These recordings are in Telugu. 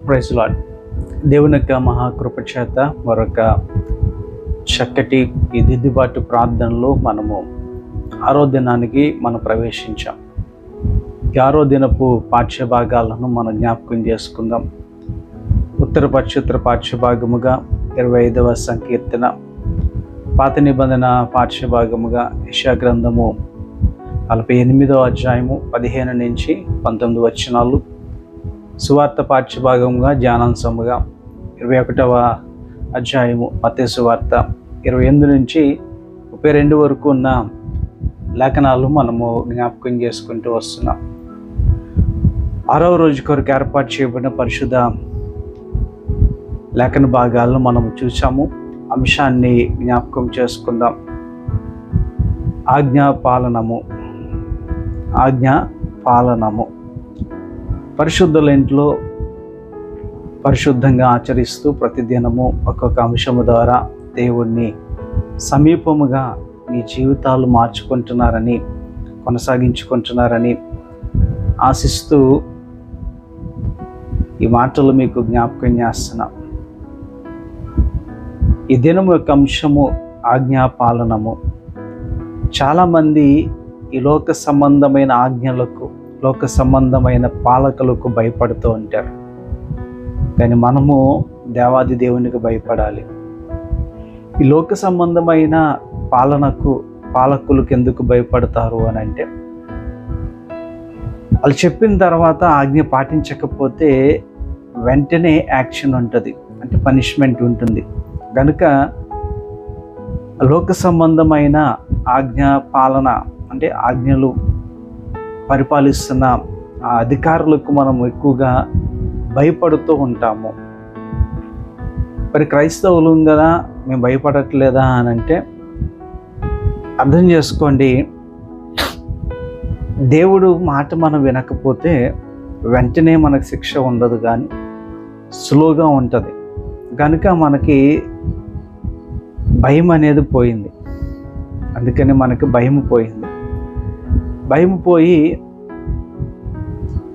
Praise lord. దేవుని యొక్క మహాకృప చేత మరొక చక్కటి ఈ దిద్దుబాటు ప్రార్థనలో మనము 6వ దినానికి మనం ప్రవేశించాం. ఈ 6వ దినపు పాఠ్యభాగాలను మనం జ్ఞాపకం చేసుకుందాం. ఉత్తర పక్షుత్తర పాఠ్యభాగముగా 25వ సంకీర్తన, పాత నిబంధన పాఠ్యభాగముగా యెషయా గ్రంథము 48వ అధ్యాయము 15 నుంచి 19 వచనాలు, సువార్త పాఠ్యభాగముగా ధ్యానాంశముగా 21వ అధ్యాయము మత్తయి సువార్త 28 నుంచి 32 వరకు ఉన్న లేఖనాలు మనము జ్ఞాపకం చేసుకుంటూ వస్తున్నాం. 6వ రోజు కొరకు ఏర్పాటు చేయబడిన పరిశుద్ధ లేఖన భాగాలను మనము చూసాము. అంశాన్ని జ్ఞాపకం చేసుకుందాం. ఆజ్ఞా పాలనము. పరిశుద్ధుల ఇంట్లో పరిశుద్ధంగా ఆచరిస్తూ ప్రతిదినము ఒక్కొక్క అంశము ద్వారా దేవుణ్ణి సమీపముగా మీ జీవితాలు మార్చుకుంటున్నారని, కొనసాగించుకుంటున్నారని ఆశిస్తూ ఈ మాటలు మీకు జ్ఞాపకం చేస్తున్నా. ఈ దినము యొక్క అంశము ఆజ్ఞాపాలనము. చాలామంది ఈ లోక సంబంధమైన ఆజ్ఞలకు, లోక సంబంధమైన పాలకులకు భయపడుతూ ఉంటారు. కానీ మనము దేవాది దేవునికి భయపడాలి. ఈ లోక సంబంధమైన పాలకులకు ఎందుకు భయపడతారు అని అంటే, వాళ్ళు చెప్పిన తర్వాత ఆజ్ఞ పాటించకపోతే వెంటనే యాక్షన్ ఉంటుంది, అంటే పనిష్మెంట్ ఉంటుంది. కనుక లోక సంబంధమైన ఆజ్ఞా పాలన అంటే ఆజ్ఞలు పరిపాలిస్తున్న ఆ అధికారులకు మనం ఎక్కువగా భయపడుతూ ఉంటాము. మరి క్రైస్తవులు కదా మేము భయపడట్లేదా అని అంటే, అర్థం చేసుకోండి, దేవుడు మాట మనం వినకపోతే వెంటనే మనకు శిక్ష ఉండదు, కానీ స్లోగా ఉంటుంది. కనుక మనకి భయం అనేది పోయింది. అందుకని మనకి భయం పోయింది. భయం పోయి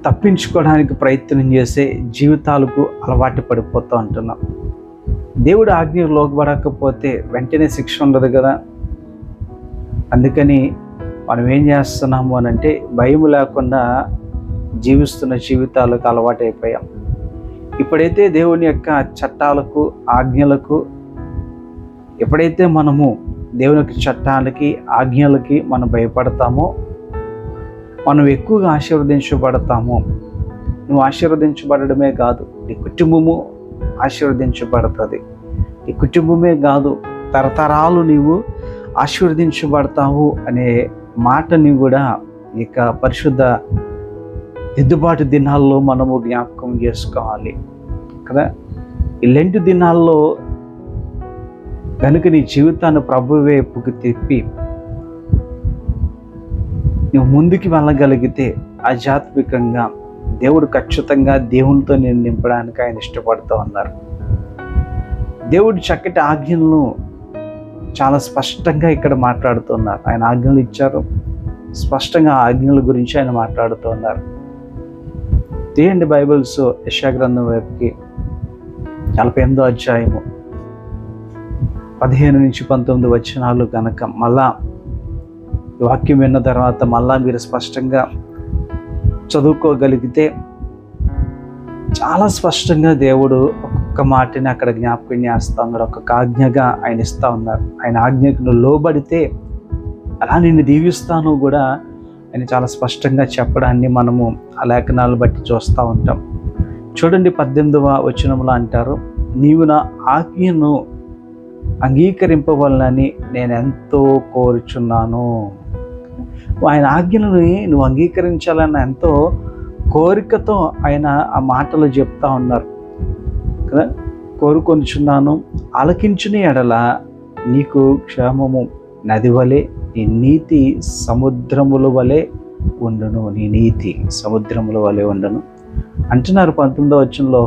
తప్పించుకోవడానికి ప్రయత్నం చేసే జీవితాలకు అలవాటు పడిపోతూ ఉంటున్నాం. దేవుడు ఆజ్ఞకు లోబడకపోతే వెంటనే శిక్ష ఉండదు కదా. అందుకని మనం ఏం చేస్తున్నాము అని అంటే, భయం లేకుండా జీవిస్తున్న జీవితాలకు అలవాటు అయిపోయాం. ఇప్పుడైతే దేవుని యొక్క చట్టాలకు, ఆజ్ఞలకు, ఎప్పుడైతే మనము దేవుని యొక్క చట్టాలకి, ఆజ్ఞలకి మనం భయపడతామో, మనం ఎక్కువగా ఆశీర్వదించబడతాము. నువ్వు ఆశీర్వదించబడమే కాదు, నీ కుటుంబము ఆశీర్వదించబడుతుంది. నీ కుటుంబమే కాదు, తరతరాలు నీవు ఆశీర్వదించబడతావు అనే మాటని కూడా ఇక పరిశుద్ధ దిద్దుబాటు దినాల్లో మనము జ్ఞాపకం చేసుకోవాలి కదా. ఈ లెంట్ దినాల్లో కనుక నీ జీవితాన్ని ప్రభు వైపుకి తిప్పి నువ్వు ముందుకు వెళ్ళగలిగితే ఆధ్యాత్మికంగా దేవుడు ఖచ్చితంగా దేవునితో నేను నింపడానికి ఆయన ఇష్టపడుతూ ఉన్నారు. దేవుడు చక్కటి ఆజ్ఞలను చాలా స్పష్టంగా ఇక్కడ మాట్లాడుతున్నారు. ఆయన ఆజ్ఞలు ఇచ్చారు, స్పష్టంగా ఆజ్ఞల గురించి ఆయన మాట్లాడుతూ ఉన్నారు. తీయండి బైబిల్స్ యెషయా గ్రంథం వైపుకి 48వ అధ్యాయము 15 నుంచి 19 వచనాలు కనుక మళ్ళా వాక్యం విన్న తర్వాత మళ్ళా మీరు స్పష్టంగా చదువుకోగలిగితే చాలా స్పష్టంగా దేవుడు ఒక్కొక్క మాటని అక్కడ జ్ఞాపకం చేస్తూ ఉన్నాడు. ఒక్కొక్క ఆజ్ఞగా ఆయన ఇస్తూ ఉన్నారు. ఆయన ఆజ్ఞకు నువ్వు లోబడితే అలా నిన్ను దీవిస్తాను కూడా ఆయన చాలా స్పష్టంగా చెప్పడాన్ని మనము ఆ లేఖనాలు బట్టి చూస్తూ ఉంటాం. చూడండి, 18వ వచనంలో అంటారు, నీవు నా ఆజ్ఞను అంగీకరింపవలనని నేను ఎంతో కోరుచున్నాను. ఆయన ఆజ్ఞలని నువ్వు అంగీకరించాలని ఎంతో కోరికతో ఆయన ఆ మాటలు చెప్తా ఉన్నారు కదా. కోరుకొనిచున్నాను, ఆలకించుని ఎడల నీకు క్షేమము నది వలె, నీ నీతి సముద్రముల వలె ఉండును. నీ నీతి సముద్రముల వలె ఉండును అంటున్నారు. 19వ వచనంలో,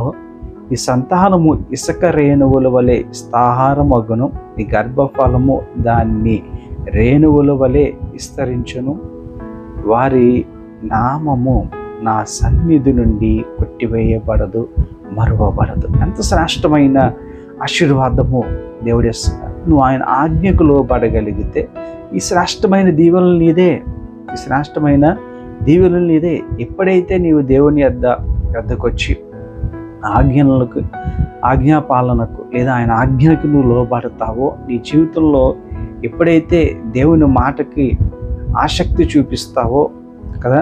ఈ సంతానము ఇసుక రేణువుల వలె స్థాహారమగును, నీ గర్భఫలము దాన్ని రేణువుల వలె విస్తరించును, వారి నామము నా సన్నిధి నుండి కొట్టివేయబడదు, మరువబడదు. ఎంత శ్రేష్టమైన ఆశీర్వాదము దేవుడు ఇస్తున్నాడు. నువ్వు ఆయన ఆజ్ఞకు లోబడగలిగితే ఈ శ్రేష్టమైన దీవెనలు నీదే, ఈ శ్రేష్టమైన దీవెనలు నీదే. ఎప్పుడైతే నీవు దేవుని వద్దకు వచ్చి ఆజ్ఞాపాలనకు లేదా ఆయన ఆజ్ఞకు నువ్వు లోబడతావో, నీ జీవితంలో ఎప్పుడైతే దేవుని మాటకి ఆసక్తి చూపిస్తావో కదా,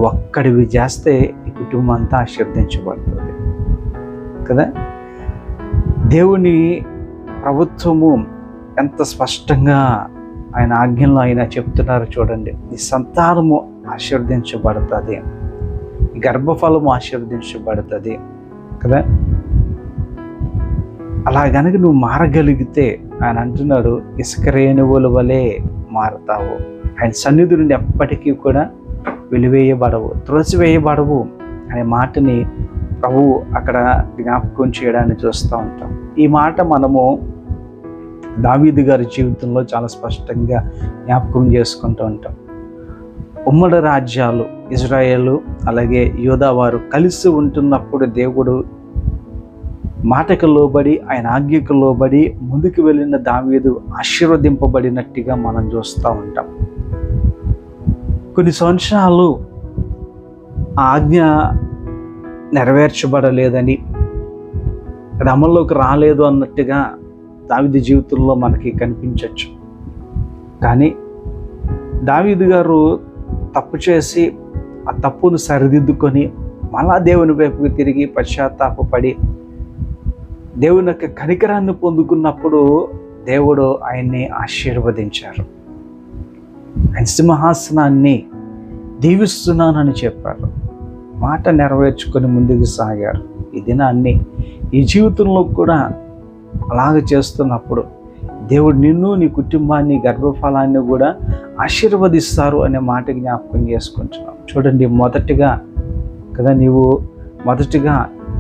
ఒక్కడివి చేస్తే ఈ కుటుంబం అంతా ఆశీర్వదించబడుతుంది కదా. దేవుని ప్రభుత్వము ఎంత స్పష్టంగా ఆయన ఆజ్ఞలో ఆయన చెప్తున్నారు చూడండి. ఈ సంతానము ఆశీర్వదించబడుతుంది, ఈ గర్భఫలము ఆశీర్వదించబడుతుంది కదా. అలా గనక నువ్వు మారగలిగితే ఆయన అంటున్నాడు, ఇసుక రేణువుల వలె మారతావు. ఆయన సన్నిధి నుండి ఎప్పటికీ కూడా వెలివేయబడవు, త్రోసివేయబడవు అనే మాటని ప్రభువు అక్కడ జ్ఞాపకం చేయడాన్ని చూస్తూ ఉంటాం. ఈ మాట మనము దావీదు గారి జీవితంలో చాలా స్పష్టంగా జ్ఞాపకం చేసుకుంటూ ఉంటాం. ఉమ్మడి రాజ్యాలు ఇజ్రాయేలు అలాగే యూదా వారు కలిసి ఉంటున్నప్పుడు దేవుడు మాటకు లోబడి ఆయన ఆజ్ఞకు లోబడి ముందుకు వెళ్ళిన దావీదు ఆశీర్వదింపబడినట్టుగా మనం చూస్తూ ఉంటాం. కొన్ని సంవత్సరాలు ఆ ఆజ్ఞ నెరవేర్చబడలేదని, అది అమల్లోకి రాలేదు అన్నట్టుగా దావీదు జీవితంలో మనకి కనిపించవచ్చు. కానీ దావీదు గారు తప్పు చేసి ఆ తప్పును సరిదిద్దుకొని మళ్ళా దేవుని వైపుకు తిరిగి పశ్చాత్తాపపడి దేవుని యొక్క కనికరాన్ని పొందుకున్నప్పుడు దేవుడు ఆయన్ని ఆశీర్వదించారు. ఆయన సింహాసనాన్ని దీవిస్తున్నానని చెప్పారు. మాట నెరవేర్చుకొని ముందుకు సాగారు. ఈ దినాన్ని ఈ జీవితంలో కూడా అలాగ చేస్తున్నప్పుడు దేవుడు నిన్ను, నీ కుటుంబాన్ని, గర్భఫలాన్ని కూడా ఆశీర్వదిస్తారు అనే మాట జ్ఞాపకం చేసుకుంటున్నాం. చూడండి, మొదటిగా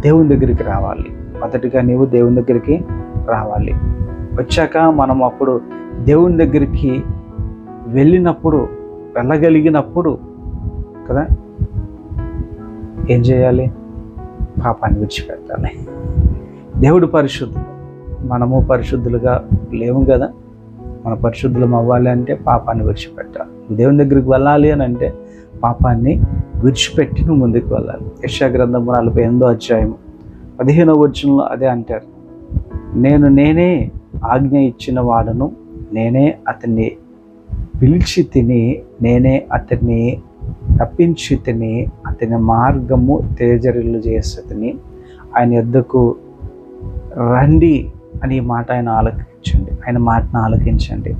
దేవుని దగ్గరికి రావాలి. నీవు దేవుని దగ్గరికి రావాలి. వచ్చాక మనం అప్పుడు దేవుని దగ్గరికి వెళ్ళగలిగినప్పుడు కదా ఏం చేయాలి? పాపాన్ని విడిచిపెట్టాలి. దేవుడు పరిశుద్ధుడు, మనము పరిశుద్ధులుగా లేవు కదా. మన పరిశుద్ధులం అవ్వాలి అంటే పాపాన్ని విడిచిపెట్టాలి. దేవుని దగ్గరికి వెళ్ళాలి అని అంటే పాపాన్ని విడిచిపెట్టి నువ్వు ముందుకు వెళ్ళాలి. యెషయా గ్రంథము 48వ అధ్యాయము 15వ వచనంలో అదే అంటారు, నేనే ఆజ్ఞ ఇచ్చిన వాడను, నేనే అతన్ని పిలిచి తిని, నేనే అతన్ని తప్పించి తిని, అతని మార్గము తేజరిల్లు చేసి ఆయన యొద్దకు రండి అని మాట ఆయన ఆలకించండి. ఆయన మాటను ఆలకించండి.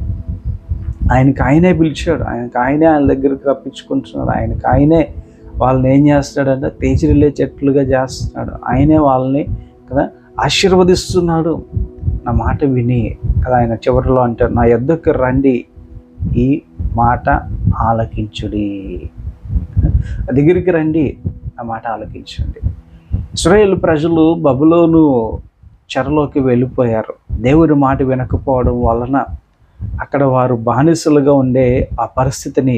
ఆయనే పిలిచాడు, ఆయన దగ్గరికి రప్పించుకుంటున్నాడు. ఆయనే వాళ్ళని ఏం చేస్తాడంటే తేజరిల్లే చెట్లుగా చేస్తున్నాడు. ఆయనే వాళ్ళని కదా ఆశీర్వదిస్తున్నాడు. నా మాట విని కదా ఆయన చివరిలో అంటారు, నా యొద్దకు రండి, ఈ మాట ఆలకించుడి. దగ్గరికి రండి, నా మాట ఆలకించండి. ఇశ్రాయేలు ప్రజలు బబులోను చెరలోకి వెళ్ళిపోయారు. దేవుడి మాట వినకపోవడం వలన అక్కడ వారు బానిసలుగా ఉండే ఆ పరిస్థితిని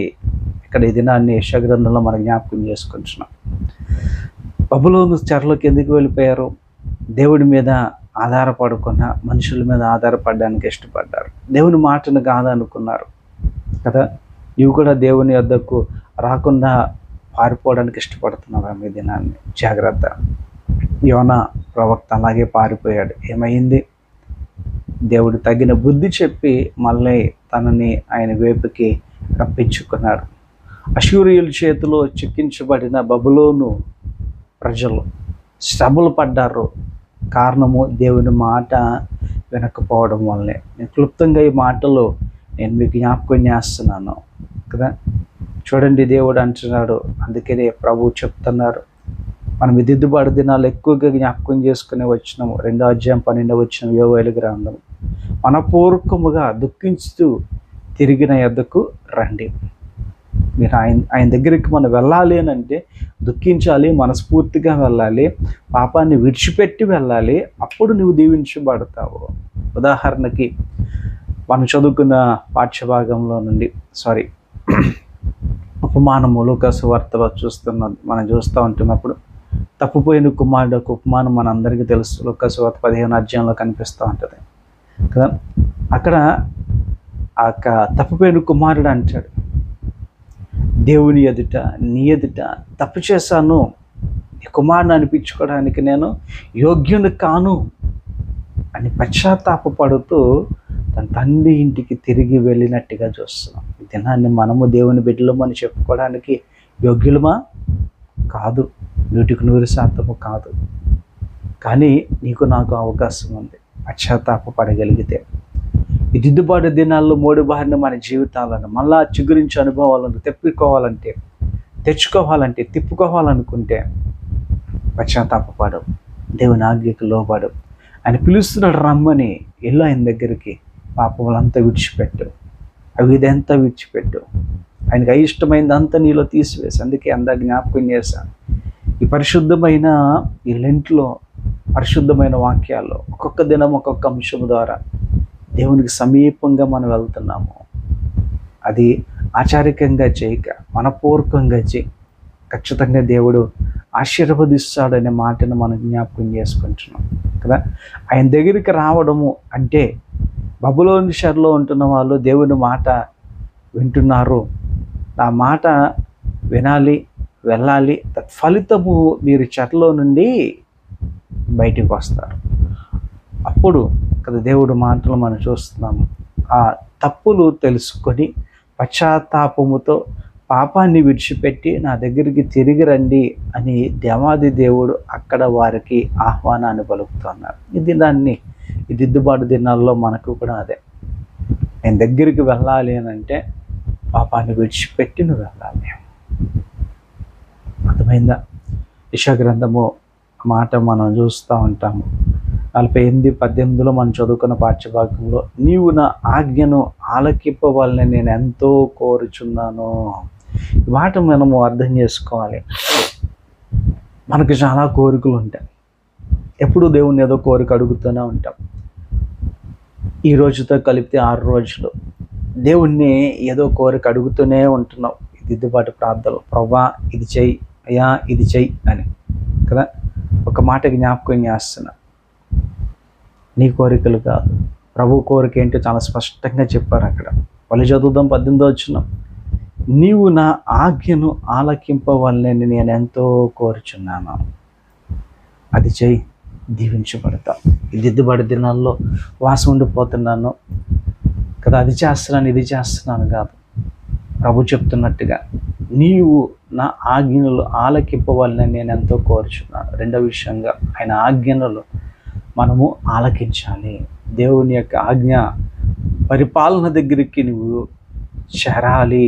ఇక్కడ ఈ దినాన్ని యెషయా గ్రంథంలో మనం జ్ఞాపకం చేసుకుంటున్నాం. బబులోను చెరలోకి ఎందుకు వెళ్ళిపోయారు? దేవుడి మీద ఆధారపడకుండా మనుషుల మీద ఆధారపడడానికి ఇష్టపడ్డారు. దేవుని మాటను కాదనుకున్నారు కదా. నీవు కూడా దేవుని వద్దకు రాకుండా పారిపోవడానికి ఇష్టపడుతున్నావా? మీ దినాన్ని జాగ్రత్త. యోనా ప్రవక్త అలాగే పారిపోయాడు. ఏమైంది? దేవుడు తగిన బుద్ధి చెప్పి మళ్ళీ తనని ఆయన వైపుకి రప్పించుకున్నాడు. అష్షూరీయుల చేతిలో చిక్కించబడిన బబులోను ప్రజలు శ్రమలు పడ్డారు. కారణము దేవుని మాట వినకపోవడం వల్లే. నేను క్లుప్తంగా ఈ మాటలు నేను మీకు జ్ఞాపకం చేస్తున్నాను కదా. చూడండి, దేవుడు అంటున్నాడు, అందుకనే ప్రభువు చెప్తున్నారు, మనం దిద్దుబాటు దినాలు ఎక్కువగా జ్ఞాపకం చేసుకుని వచ్చినాము. 2వ అధ్యాయం 12వ వచనం యోవేలు గ్రంథం, మనపూర్వకముగా దుఃఖించుతూ తిరిగిన యొద్దకు రండి. మీరు ఆయన దగ్గరికి మనం వెళ్ళాలి అని అంటే దుఃఖించాలి, మనస్ఫూర్తిగా వెళ్ళాలి, పాపాన్ని విడిచిపెట్టి వెళ్ళాలి. అప్పుడు నువ్వు దీవించబడతావు. ఉదాహరణకి మనం చదువుకున్న పాఠ్యభాగంలో నుండి ఉపమానము లూకాసు వార్తలో మనం చూస్తూ ఉంటున్నప్పుడు తప్పిపోయిన కుమారుడు ఒక ఉపమానం మనందరికీ తెలుసు. లూకాసు వార్త 15వ అధ్యాయంలో కనిపిస్తూ ఉంటుంది కదా. అక్కడ ఆ తప్పిపోయిన కుమారుడు అంటాడు, దేవుని ఎదుట నీ ఎదుట తప్పు చేశాను, నీ కుమారుని అనిపించుకోవడానికి నేను యోగ్యుని కాను అని పశ్చాత్తాపడుతూ తన తండ్రి ఇంటికి తిరిగి వెళ్ళినట్టుగా చూస్తున్నాం. ఈ దినాన్ని మనము దేవుని బిడ్డలమని చెప్పుకోవడానికి యోగ్యులమా? కాదు, 100% కాదు. కానీ నీకు నాకు అవకాశం ఉంది. పశ్చాత్తాపడగలిగితే ఈ దిద్దుబాటు దినాల్లో మోడు బారిన మన జీవితాలను మళ్ళా చిగురించి అనుభవాలను తెచ్చుకోవాలంటే తిప్పుకోవాలనుకుంటే పశ్చాత్తాపడు, దేవుని ఆజ్ఞకు లోబడు. ఆయన పిలుస్తున్నాడు రమ్మని. ఎల్లు ఆయన దగ్గరికి, పాపములంతా విడిచిపెట్టు, ఇదంతా విడిచిపెట్టు, ఆయనకి అయిష్టమైందంతా నీలో తీసివేసి. అందుకే జ్ఞాపకం చేశాను, ఈ పరిశుద్ధమైన ఈ లెంట్లో పరిశుద్ధమైన వాక్యాల్లో ఒక్కొక్క దినం ఒక్కొక్క అంశం ద్వారా దేవునికి సమీపంగా మనం వెళ్తున్నాము. అది ఆచారికంగా చేయక మనపూర్వకంగా చేయి, ఖచ్చితంగా దేవుడు ఆశీర్వదిస్తాడనే మాటను మనం జ్ఞాపకం చేసుకుంటున్నాం కదా. ఆయన దగ్గరికి రావడము అంటే బబులోను షర్లో ఉంటున్న వాళ్ళు దేవుని మాట వింటున్నారు, ఆ మాట వినాలి, వెళ్ళాలి. తత్ఫలితము మీరు చెరలో నుండి బయటికి వస్తారు. అప్పుడు కదా దేవుడు మాటలు మనం చూస్తున్నాము. ఆ తప్పులు తెలుసుకొని పశ్చాత్తాపముతో పాపాన్ని విడిచిపెట్టి నా దగ్గరికి తిరిగి రండి అని దేవాది దేవుడు అక్కడ వారికి ఆహ్వానాన్ని పలుకుతున్నారు. ఈ దిద్దుబాటు దినాల్లో మనకు కూడా అదే. నేను దగ్గరికి వెళ్ళాలి అని అంటే పాపాన్ని విడిచిపెట్టి నువ్వు వెళ్ళాలి. అర్థమైందా? యెషయా గ్రంథము మాట మనం చూస్తూ ఉంటాము. 48:18 మనం చదువుకున్న పాఠ్యభాగంలో, నీవు నా ఆజ్ఞను ఆలకింపవాలని నేను ఎంతో కోరుచున్నాను. ఈ మాట మనము అర్థం చేసుకోవాలి. మనకు చాలా కోరికలు ఉంటాయి. ఎప్పుడు దేవుణ్ణి ఏదో కోరిక అడుగుతూనే ఉంటాం. ఈ రోజుతో కలిపితే 6 రోజులు దేవుణ్ణి ఏదో కోరిక అడుగుతూనే ఉంటున్నాం. దిద్దుబాటు ప్రార్థనలు, ప్రభా ఇది చెయ్యి, అయ్యా ఇది చెయ్యి అని కదా. ఒక మాట జ్ఞాపకం చేస్తున్నా, నీ కోరికలు కాదు, ప్రభు కోరిక ఏంటో చాలా స్పష్టంగా చెప్పారు అక్కడ. వాళ్ళు చదువుదాం 18వ వచనం, నీవు నా ఆజ్ఞను ఆలకింపవాలని నేను ఎంతో కోరుచున్నాను. అది చెయ్యి, దీవించబడతా. ఈ దిద్దుబాటు దినాల్లో వాసం ఉండిపోతున్నాను కదా, అది చేస్తున్నాను ఇది చేస్తున్నాను కాదు. ప్రభు చెప్తున్నట్టుగా నీవు నా ఆజ్ఞలు ఆలకింపవాలని నేను ఎంతో కోరుచున్నాను. రెండవ విషయంగా ఆయన ఆజ్ఞలు మనము ఆలకించాలి. దేవుని యొక్క ఆజ్ఞ పరిపాలన దగ్గరికి నువ్వు చేరాలి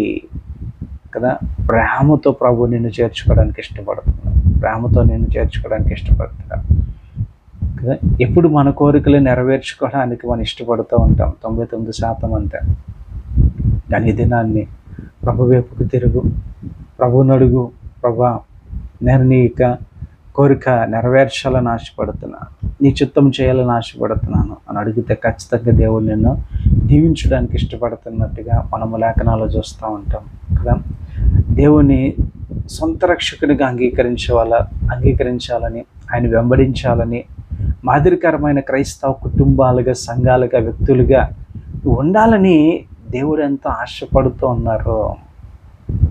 కదా. ప్రేమతో ప్రభు నిన్ను చేర్చుకోవడానికి ఇష్టపడుతున్నాను, ప్రేమతో నిన్ను చేర్చుకోవడానికి ఇష్టపడుతున్నాను కదా. ఎప్పుడు మన కోరికలు నెరవేర్చుకోవడానికి మనం ఇష్టపడుతూ ఉంటాం, 99% అంతే. కానీ ఈ దినాన్ని ప్రభు వైపుకు తిరుగు, ప్రభువుని అడుగు, ప్రభా నేను నీ యొక్క కోరిక నెరవేర్చాలని ఆశపడుతున్నాను, నీ చిత్తం చేయాలని ఆశపడుతున్నాను అని అడిగితే ఖచ్చితంగా దేవుడు నిన్ను దీవించడానికి ఇష్టపడుతున్నట్టుగా మనము లేఖనాలు చూస్తూ ఉంటాం కదా. దేవుని సొంత రక్షకునిగా అంగీకరించాలని, ఆయన వెంబడించాలని, మాదిరికరమైన క్రైస్తవ కుటుంబాలుగా, సంఘాలుగా, వ్యక్తులుగా ఉండాలని దేవుడు ఎంతో ఆశపడుతూ ఉన్నారు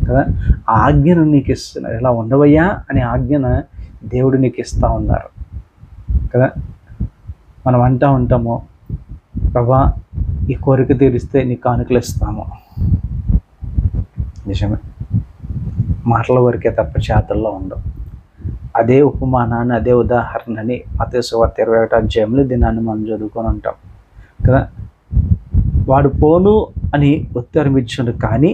కదా. ఆ ఆజ్ఞను నీకు ఇస్తున్నారు. ఇలా ఉండవయ్యా అనే ఆజ్ఞను దేవుడు నీకు ఇస్తూ ఉన్నారు కదా. మనం అంటూ ఉంటాము, ప్రభా ఈ కోరిక తీరిస్తే నీ కానుకలు ఇస్తాము. నిజమే, మాటల వరకే తప్ప చేతల్లో ఉండవు. అదే ఉపమానాన్ని, అదే ఉదాహరణని మత్తయి సువార్త 21వ అధ్యాయంలో దినాన్ని మనం చదువుకొని ఉంటాం కదా. వాడు పోను అని ఉత్తరం ఇచ్చాడు, కానీ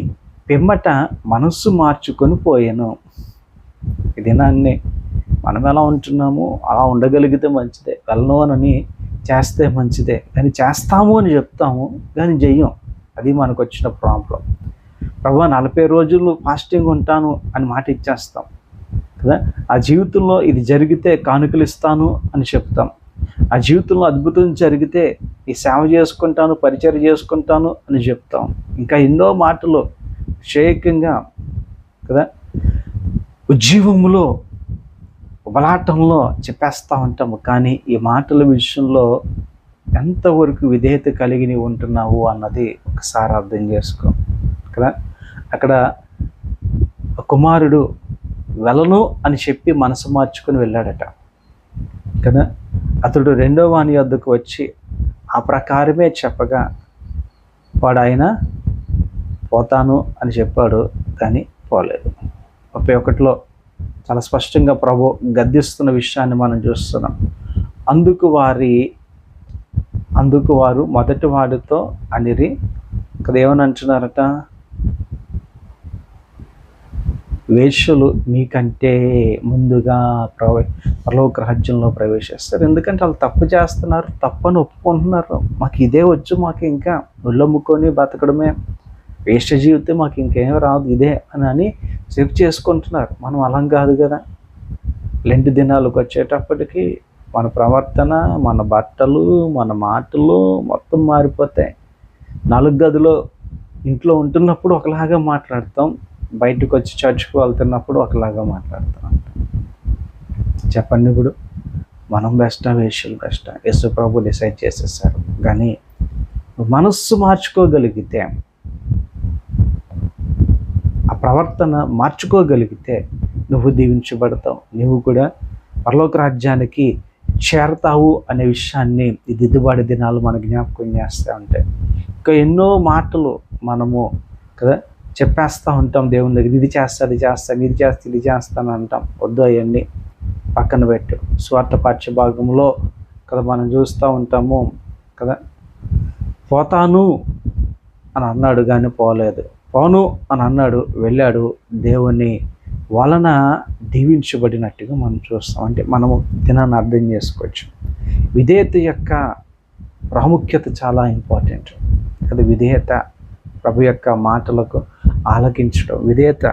పిమ్మట మనస్సు మార్చుకొని పోయాను. ఈ దినాన్ని మనం ఎలా ఉంటున్నాము అలా ఉండగలిగితే మంచిదే, వెళ్ళను అని చేస్తే మంచిదే. కానీ చేస్తాము అని చెప్తాము కానీ చెయ్యం. అది మనకు వచ్చిన ప్రాబ్లం. ప్రభు 40 రోజులు ఫాస్టింగ్ ఉంటాను అని మాట ఇచ్చేస్తాం కదా. ఆ జీవితంలో ఇది జరిగితే కానుకలు ఇస్తాను అని చెప్తాం. ఆ జీవితంలో అద్భుతం జరిగితే ఈ సేవ చేసుకుంటాను, పరిచర్య చేసుకుంటాను అని చెప్తాం. ఇంకా ఎన్నో మాటలు విషేకంగా కదా. ఉజ్జీవములో ఉబలాటంలో చెప్పేస్తూ ఉంటాము, కానీ ఈ మాటల విషయంలో ఎంతవరకు విధేయత కలిగి ఉంటున్నావు అన్నది ఒకసారి అర్థం చేసుకో కదా. అక్కడ కుమారుడు వెళ్ళను అని చెప్పి మనసు మార్చుకొని వెళ్ళాడట కదా. అతడు రెండో వాని వద్దకు వచ్చి ఆ ప్రకారమే చెప్పగా వాడు పోతాను అని చెప్పాడు, కానీ పోలేదు. 31లో చాలా స్పష్టంగా ప్రభు గద్దిస్తున్న విషయాన్ని మనం చూస్తున్నాం. అందుకు వారు మొదటి వాడితో అనిరి ఇక్కడ ఏమని అంటున్నారట, వేశ్యలు మీకంటే ముందుగా పరలోక రాజ్యంలో ప్రవేశిస్తారు. ఎందుకంటే వాళ్ళు తప్పు చేస్తున్నారు, తప్పని ఒప్పుకుంటున్నారు. మాకు ఇదే వచ్చు, మాకు ఇంకా ఒళ్ళమ్ముకొని బతకడమే, వేశ్య జీవితం మాకు ఇంకేం రాదు ఇదే అని చెక్ చేసుకుంటున్నారు. మనం అలా కాదు కదా. లెంటి దినాలకు వచ్చేటప్పటికి మన ప్రవర్తన, మన బట్టలు, మన మాటలు మొత్తం మారిపోతాయి. 4 గదిలో ఇంట్లో ఉంటున్నప్పుడు ఒకలాగా మాట్లాడతాం, బయటకు వచ్చి చర్చ్కి వెళ్తున్నప్పుడు ఒకలాగా మాట్లాడతాం. చెప్పండి, ఇప్పుడు మనం బెస్టా, వేశ్యలు బెస్టా? యేసు ప్రభు డిసైడ్ చేసేసారు. కానీ మనస్సు మార్చుకోగలిగితే, ఆ ప్రవర్తన మార్చుకోగలిగితే నువ్వు దీవించబడతావు, నువ్వు కూడా పరలోక రాజ్యానికి చేరతావు అనే విషయాన్ని ఈ దిద్దుబాటు దినాలు మన జ్ఞాపకం చేస్తూ ఉంటాయి. ఇంకా ఎన్నో మాటలు మనము కదా చెప్పేస్తూ ఉంటాం దేవుని దగ్గర, ఇది చేస్తాను, ఇది చేస్తాను అంటాం. వద్దు, అవన్నీ పక్కన పెట్టు. స్వార్థ పాఠ్య భాగంలో కదా మనం చూస్తూ ఉంటాము కదా, పోతాను అని అన్నాడు కానీ పోలేదు, పోను అని అన్నాడు వెళ్ళాడు. దేవుని వలన దీవించబడినట్టుగా మనం చూస్తాం. అంటే మనము దినాన్ని అర్థం చేసుకోవచ్చు. విధేయత యొక్క ప్రాముఖ్యత చాలా ఇంపార్టెంట్ కదా. విధేయత, ప్రభు యొక్క మాటలకు ఆలకించడం, విధేయత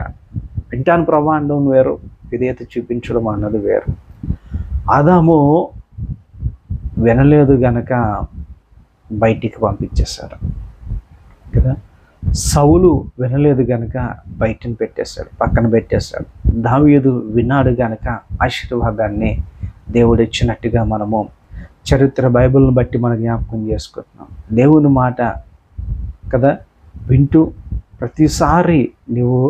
వింటాను ప్రభు అనడం వేరు, విధేయత చూపించడం అన్నది వేరు. ఆదాము వినలేదు గనక బయటికి పంపించేశాడు కదా. సౌలు వినలేదు గనక బయటను పెట్టేశాడు, పక్కన పెట్టేశాడు. దావీదు విన్నాడు గనక ఆశీర్వాదాన్ని దేవుడు ఇచ్చినట్టుగా మనము చరిత్ర బైబిల్ని బట్టి మనం జ్ఞాపకం చేసుకుంటున్నాం. దేవుని మాట కదా వింటూ ప్రతిసారి నువ్వు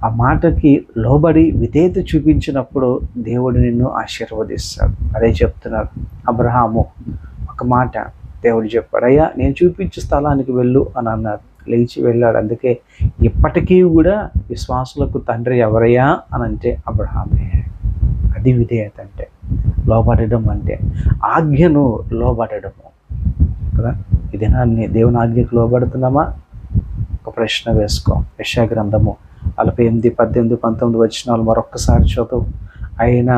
ఆ మాటకి లోబడి విధేయత చూపించినప్పుడు దేవుడు నిన్ను ఆశీర్వదిస్తాడు. అదే చెప్తున్నాడు అబ్రహాము. ఒక మాట దేవుడు చెప్పాడు, అయ్యా నేను చూపించే స్థలానికి వెళ్ళు అని అన్నారు. లేచి వెళ్ళాడు. అందుకే ఇప్పటికీ కూడా విశ్వాసులకు తండ్రి ఎవరయ్యా అని అంటే అబ్రహామే. అది విధేయత అంటే, లోబడడం అంటే, ఆజ్ఞను లోబడము కదా. ఈ దినాన్ని దేవుని ఆజ్ఞకు లోబడుతున్నామా? ఒక ప్రశ్న వేసుకో. యెషయా గ్రంథము 48, 18, 19 వచనాలు మరొక్కసారి చదువు. ఆయన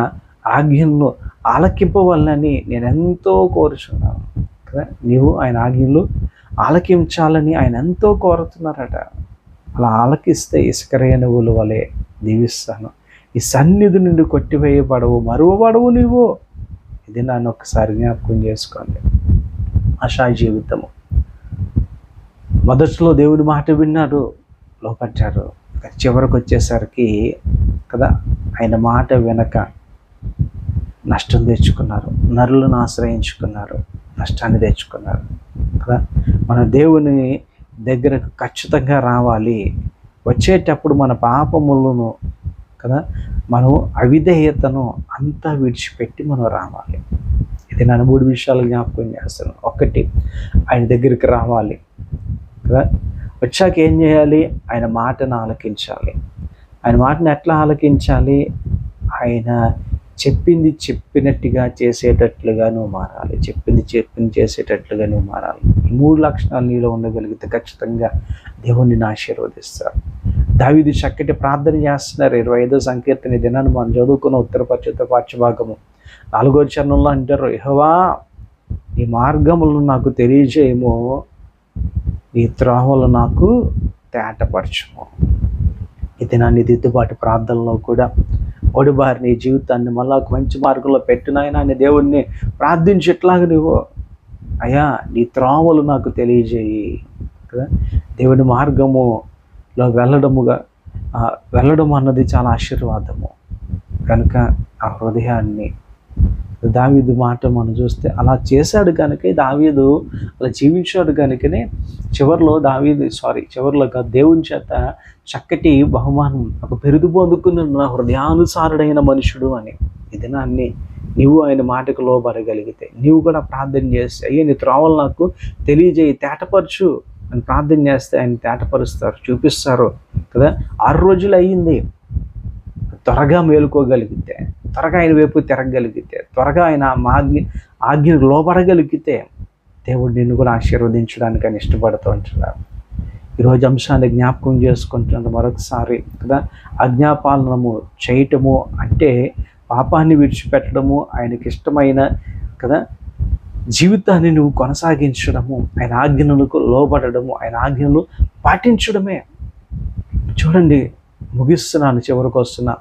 ఆజ్ఞలను ఆలకింపవల్లని నేను ఎంతో కోరుచున్నాను కదా. నీవు ఆయన ఆజ్ఞలు ఆలకించాలని ఆయన ఎంతో కోరుతున్నారట. అలా ఆలకిస్తే ఇసుక రేణువుల వలె దీవిస్తాను, ఈ సన్నిధి నుండి కొట్టివేయబడవు, మరువబడవు నీవు. ఇది నన్ను ఒకసారి జ్ఞాపకం చేసుకోండి. ఆశా జీవితము మొదట్లో దేవుని మాట విన్నారు, లోపడ్డారు. చివరికి వచ్చేసరికి కదా ఆయన మాట వెనక నష్టం తెచ్చుకున్నారు, నరులను ఆశ్రయించుకున్నారు, నష్టాన్ని తెచ్చుకున్నారు కదా. మన దేవుని దగ్గరకు ఖచ్చితంగా రావాలి. వచ్చేటప్పుడు మన పాపములను కదా, మనం అవిధేయతను అంతా విడిచిపెట్టి మనం రావాలి. ఇది నేను 3 విషయాలు జ్ఞాపకం చేస్తాను. 1, ఆయన దగ్గరికి రావాలి కదా. వచ్చాక ఏం చేయాలి? ఆయన మాటను ఆలకించాలి. ఆయన మాటను ఎట్లా ఆలకించాలి? ఆయన చెప్పింది చెప్పినట్టుగా చేసేటట్లుగా నువ్వు మారాలి. చెప్పింది చేసేటట్లుగా నువ్వు మారాలి. ఈ 3 లక్షణాలు నీలో ఉండగలిగితే ఖచ్చితంగా దేవుణ్ణి ఆశీర్వదిస్తారు. దావీదు చక్కటి ప్రార్థన చేస్తున్నారు. 25వ సంకీర్తన దినాన్ని మనం చదువుకున్న ఉత్తర పాఠ్యభాగము 4వ చరణంలో అంటారు, యెహోవా ఈ మార్గములను నాకు తెలియజేయము, ఈ త్రోవలు నాకు తేటపరచుము. ఈ దినాన్ని దిద్దుబాటు ప్రార్థనలో కూడా ఒడిబారి నీ జీవితాన్ని మళ్ళా ఒక మంచి మార్గంలో పెట్టినాయన అని దేవుణ్ణి ప్రార్థించేట్లాగా నువ్వు, అయ్యా నీ త్రోవలు నాకు తెలియజేయి కదా. దేవుని మార్గములో వెళ్ళడముగా వెళ్ళడం అన్నది చాలా ఆశీర్వాదము. కనుక ఆ హృదయాన్ని దావీదు మాట మనం చూస్తే అలా చేశాడు కనుక దావీదు అలా జీవించాడు కనుకనే చివరిలో దేవుని చేత చక్కటి బహుమానం ఒక బిరుదు పొందుకున్న హృదయానుసారుడైన మనుషుడు అని. ఈ దినాన్ని నీవు ఆయన మాటకు లోబడగలిగితే, నీవు కూడా ప్రార్థన చేస్తే, అయ్యే నీ త్రోవలు నాకు తెలియజేయి, తేటపరచు అని ప్రార్థన చేస్తే ఆయన తేటపరుస్తారు, చూపిస్తారు కదా. 6 రోజులు అయ్యింది. త్వరగా మేలుకోగలిగితే, త్వరగా ఆయన వైపు తిరగగలిగితే, త్వరగా ఆయన ఆజ్ఞకు లోబడగలిగితే దేవుడు నిన్ను కూడా ఆశీర్వదించడానికి ఆయన ఇష్టపడుతూ ఉంటున్నారు. ఈరోజు అంశాన్ని జ్ఞాపకం చేసుకుంటున్నాను మరొకసారి కదా. ఆజ్ఞాపాలనము చేయటము అంటే పాపాన్ని విడిచిపెట్టడము, ఆయనకి ఇష్టమైన కదా జీవితాన్ని నువ్వు కొనసాగించడము, ఆయన ఆజ్ఞలకు లోబడము, ఆయన ఆజ్ఞలు పాటించడమే. చూడండి, ముగిస్తున్నాను, చివరికి వస్తున్నా.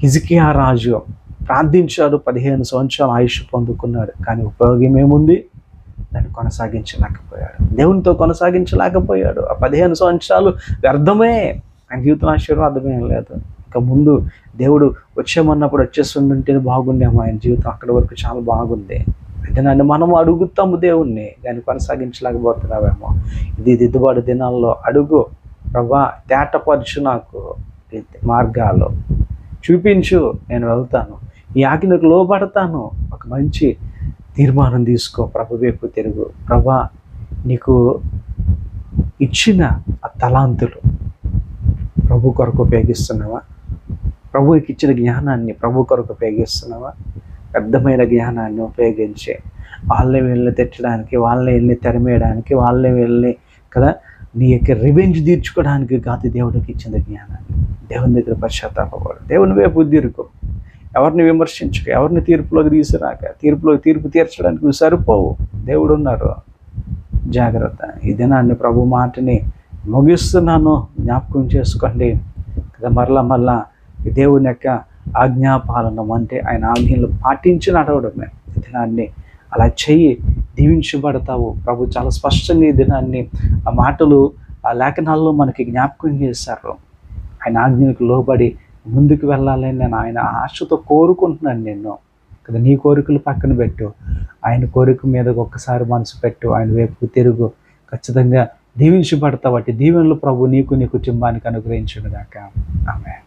హిజ్కియా రాజు ప్రార్థించాడు, 15 సంవత్సరాలు ఆయుష్ పొందుకున్నాడు. కానీ ఉపయోగం ఏముంది? దాన్ని కొనసాగించలేకపోయాడు, దేవునితో కొనసాగించలేకపోయాడు. ఆ 15 సంవత్సరాలు వ్యర్థమే, ఆయన జీవితం ఆశీర్వాదమే లేదు. ఇంకా ముందు దేవుడు వచ్చేమన్నప్పుడు వచ్చేస్తుంటే బాగుండేమో, ఆయన జీవితం అక్కడి వరకు చాలా బాగుంది. అయితే నన్ను మనం అడుగుతాము దేవుణ్ణి, దాన్ని కొనసాగించలేకపోతున్నావేమో. ఇది దిద్దుబాటు దినాల్లో అడుగు, ప్రభా తేటపరచు, నాకు మార్గాలు చూపించు, నేను వెళ్తాను, ఈ ఆజ్ఞకు లోబడతాను. ఒక మంచి తీర్మానం తీసుకో, ప్రభు వైపు తిరుగు. ప్రభా నీకు ఇచ్చిన ఆ తలాంతులు ప్రభు కొరకు ఉపయోగిస్తున్నావా? ప్రభువుకి ఇచ్చిన జ్ఞానాన్ని ప్రభు కొరకు ఉపయోగిస్తున్నావా? వ్యర్థమైన జ్ఞానాన్ని ఉపయోగించి వాళ్ళని వీళ్ళని తెచ్చడానికి, వాళ్ళని వీళ్ళని తెరమేయడానికి, వాళ్ళని వీళ్ళని కదా నీ యొక్క రివెంజ్ తీర్చుకోవడానికి కాదు దేవుడికి ఇచ్చిన జ్ఞానాన్ని. దేవుని దగ్గర పశ్చాత్తాపడు, దేవుని వైపు తిరుగు, ఎవరిని విమర్శించక, ఎవరిని తీర్పులోకి తీసుకురాక. తీర్పు తీర్చడానికి నువ్వు సరిపోవు, దేవుడు ఉన్నారు. జాగ్రత్త. ఈ దినాన్ని ప్రభు మాటని ముగిస్తున్నాను, జ్ఞాపకం చేసుకోండి కదా. మరలా దేవుని యొక్క ఆజ్ఞాపాలనం అంటే ఆయన ఆజ్ఞలు పాటించి నడవడమే. ఈ దినాన్ని అలా చెయ్యి, దీవించబడతావు. ప్రభు చాలా స్పష్టంగా ఈ దినాన్ని ఆ మాటలు ఆ లేఖనాల్లో మనకి జ్ఞాపకం చేశారు. ఆయన ఆజ్ఞలకు లోబడి ముందుకు వెళ్ళాలని నేను ఆయన ఆశతో కోరుకుంటున్నాను నిన్ను కదా. నీ కోరికలు పక్కన పెట్టు, ఆయన కోరిక మీద ఒక్కసారి మనసు పెట్టు, ఆయన వైపు తిరుగు. ఖచ్చితంగా దీవించబడతావు. దీవెనలు ప్రభు నీకు, నీ కుటుంబానికి అనుగ్రహించును గాక. ఆమేన్.